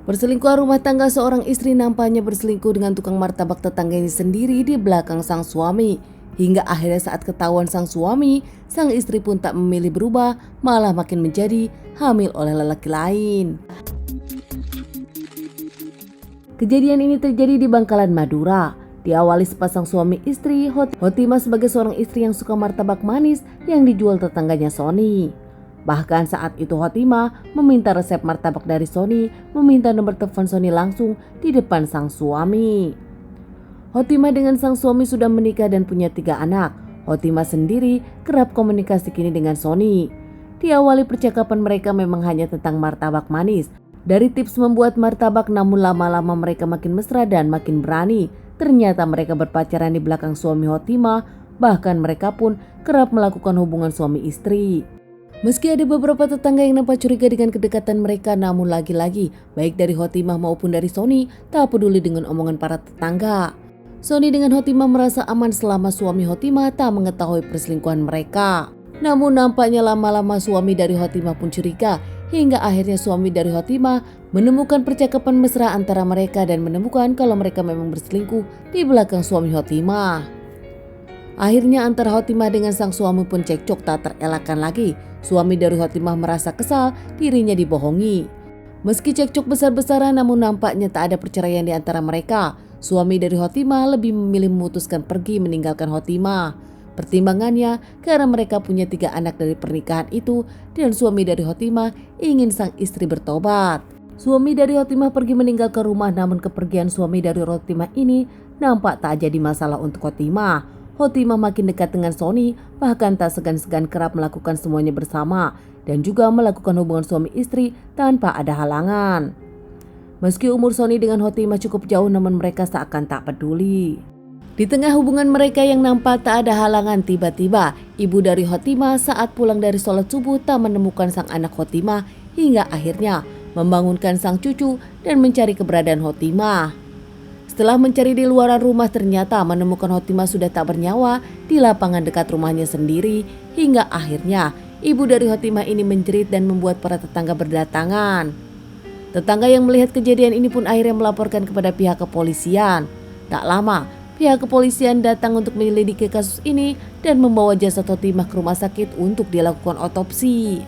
Perselingkuhan rumah tangga, seorang istri nampaknya berselingkuh dengan tukang martabak tetangganya sendiri di belakang sang suami. Hingga akhirnya saat ketahuan sang suami, sang istri pun tak memilih berubah, malah makin menjadi hamil oleh lelaki lain. Kejadian ini terjadi di Bangkalan, Madura. Diawali sepasang suami istri, Hotima sebagai seorang istri yang suka martabak manis yang dijual tetangganya Sony. Bahkan saat itu Hotima meminta resep martabak dari Sony, meminta nomor telepon Sony langsung di depan sang suami. Hotima dengan sang suami sudah menikah dan punya 3 anak. Hotima sendiri kerap komunikasi kini dengan Sony. Diawali percakapan mereka memang hanya tentang martabak manis. Dari tips membuat martabak, namun lama-lama mereka makin mesra dan makin berani. Ternyata mereka berpacaran di belakang suami Hotima, bahkan mereka pun kerap melakukan hubungan suami istri. Meski ada beberapa tetangga yang nampak curiga dengan kedekatan mereka, namun lagi-lagi baik dari Hotima maupun dari Sony tak peduli dengan omongan para tetangga. Sony dengan Hotima merasa aman selama suami Hotima tak mengetahui perselingkuhan mereka. Namun nampaknya lama-lama suami dari Hotima pun curiga, hingga akhirnya suami dari Hotima menemukan percakapan mesra antara mereka dan menemukan kalau mereka memang berselingkuh di belakang suami Hotima. Akhirnya antara Hotima dengan sang suami pun cekcok tak terelakkan lagi. Suami dari Hotima merasa kesal dirinya dibohongi. Meski cekcok besar-besaran, namun nampaknya tak ada perceraian di antara mereka. Suami dari Hotima lebih memilih memutuskan pergi meninggalkan Hotima. Pertimbangannya karena mereka punya 3 anak dari pernikahan itu dan suami dari Hotima ingin sang istri bertobat. Suami dari Hotima pergi meninggalkan rumah, namun kepergian suami dari Hotima ini nampak tak jadi masalah untuk Hotima. Hotima makin dekat dengan Sony, bahkan tak segan-segan kerap melakukan semuanya bersama dan juga melakukan hubungan suami istri tanpa ada halangan. Meski umur Sony dengan Hotima cukup jauh, namun mereka seakan tak peduli. Di tengah hubungan mereka yang nampak tak ada halangan, tiba-tiba ibu dari Hotima saat pulang dari sholat subuh tak menemukan sang anak Hotima, hingga akhirnya membangunkan sang cucu dan mencari keberadaan Hotima. Setelah mencari di luaran rumah, ternyata menemukan Hotima sudah tak bernyawa di lapangan dekat rumahnya sendiri, hingga akhirnya ibu dari Hotima ini menjerit dan membuat para tetangga berdatangan. Tetangga yang melihat kejadian ini pun akhirnya melaporkan kepada pihak kepolisian. Tak lama, pihak kepolisian datang untuk menyelidiki kasus ini dan membawa jasad Hotima ke rumah sakit untuk dilakukan otopsi.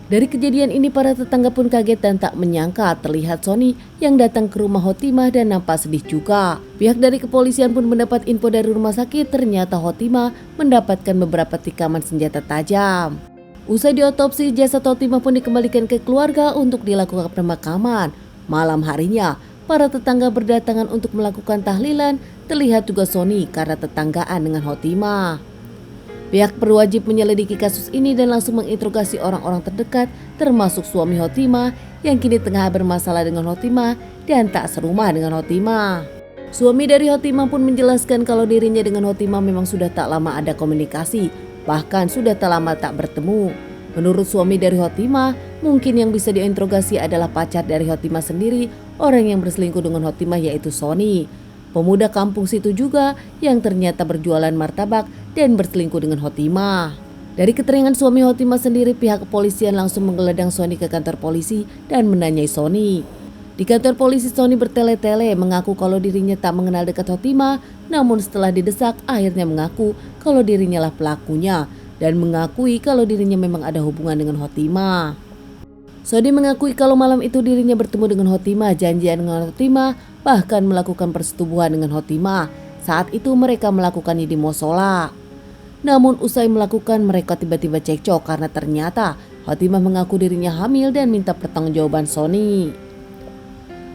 Dari kejadian ini para tetangga pun kaget dan tak menyangka terlihat Sony yang datang ke rumah Hotima dan nampak sedih juga. Pihak dari kepolisian pun mendapat info dari rumah sakit, ternyata Hotima mendapatkan beberapa tikaman senjata tajam. Usai diotopsi, jasad Hotima pun dikembalikan ke keluarga untuk dilakukan pemakaman. Malam harinya, para tetangga berdatangan untuk melakukan tahlilan. Terlihat juga Sony karena tetanggaan dengan Hotima. Pihak berwajib menyelidiki kasus ini dan langsung menginterogasi orang-orang terdekat, termasuk suami Hotima yang kini tengah bermasalah dengan Hotima dan tak serumah dengan Hotima. Suami dari Hotima pun menjelaskan kalau dirinya dengan Hotima memang sudah tak lama ada komunikasi, bahkan sudah tak lama tak bertemu. Menurut suami dari Hotima, mungkin yang bisa diinterogasi adalah pacar dari Hotima sendiri, orang yang berselingkuh dengan Hotima, yaitu Sony. Pemuda kampung situ juga yang ternyata berjualan martabak dan berselingkuh dengan Hotima. Dari keterangan suami Hotima sendiri, pihak kepolisian langsung menggeledah Sony ke kantor polisi dan menanyai Sony. Di kantor polisi, Sony bertele-tele mengaku kalau dirinya tak mengenal dekat Hotima, namun setelah didesak akhirnya mengaku kalau dirinya lah pelakunya dan mengakui kalau dirinya memang ada hubungan dengan Hotima. Sony mengakui kalau malam itu dirinya bertemu dengan Hotima, janjian dengan Hotima, bahkan melakukan persetubuhan dengan Hotima. Saat itu mereka melakukannya di musola. Namun usai melakukan, mereka tiba-tiba cekcok karena ternyata Hotima mengaku dirinya hamil dan minta pertanggungjawaban Sony.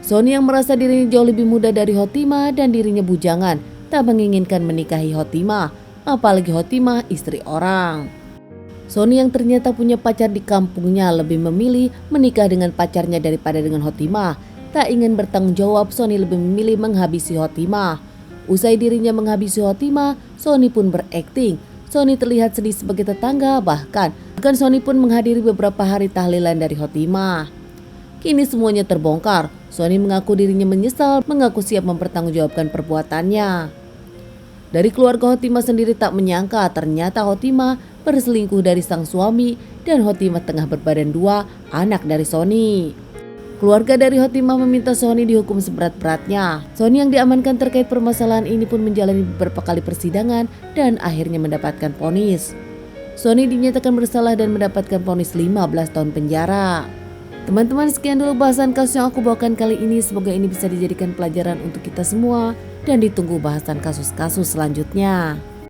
Sony yang merasa dirinya jauh lebih muda dari Hotima dan dirinya bujangan, tak menginginkan menikahi Hotima, apalagi Hotima istri orang. Sony yang ternyata punya pacar di kampungnya lebih memilih menikah dengan pacarnya daripada dengan Hotima. Tak ingin bertanggung jawab, Sony lebih memilih menghabisi Hotima. Usai dirinya menghabisi Hotima, Sony pun berakting. Sony terlihat sedih sebagai tetangga, bahkan Sony pun menghadiri beberapa hari tahlilan dari Hotima. Kini semuanya terbongkar. Sony mengaku dirinya menyesal, mengaku siap mempertanggungjawabkan perbuatannya. Dari keluarga Hotima sendiri tak menyangka ternyata Hotima berselingkuh dari sang suami dan Hotima tengah berbadan 2 anak dari Sony. Keluarga dari Hotimah meminta Sony dihukum seberat-beratnya. Sony yang diamankan terkait permasalahan ini pun menjalani beberapa kali persidangan dan akhirnya mendapatkan vonis. Sony dinyatakan bersalah dan mendapatkan vonis 15 tahun penjara. Teman-teman, sekian dulu bahasan kasus yang aku bawakan kali ini. Semoga ini bisa dijadikan pelajaran untuk kita semua dan ditunggu bahasan kasus-kasus selanjutnya.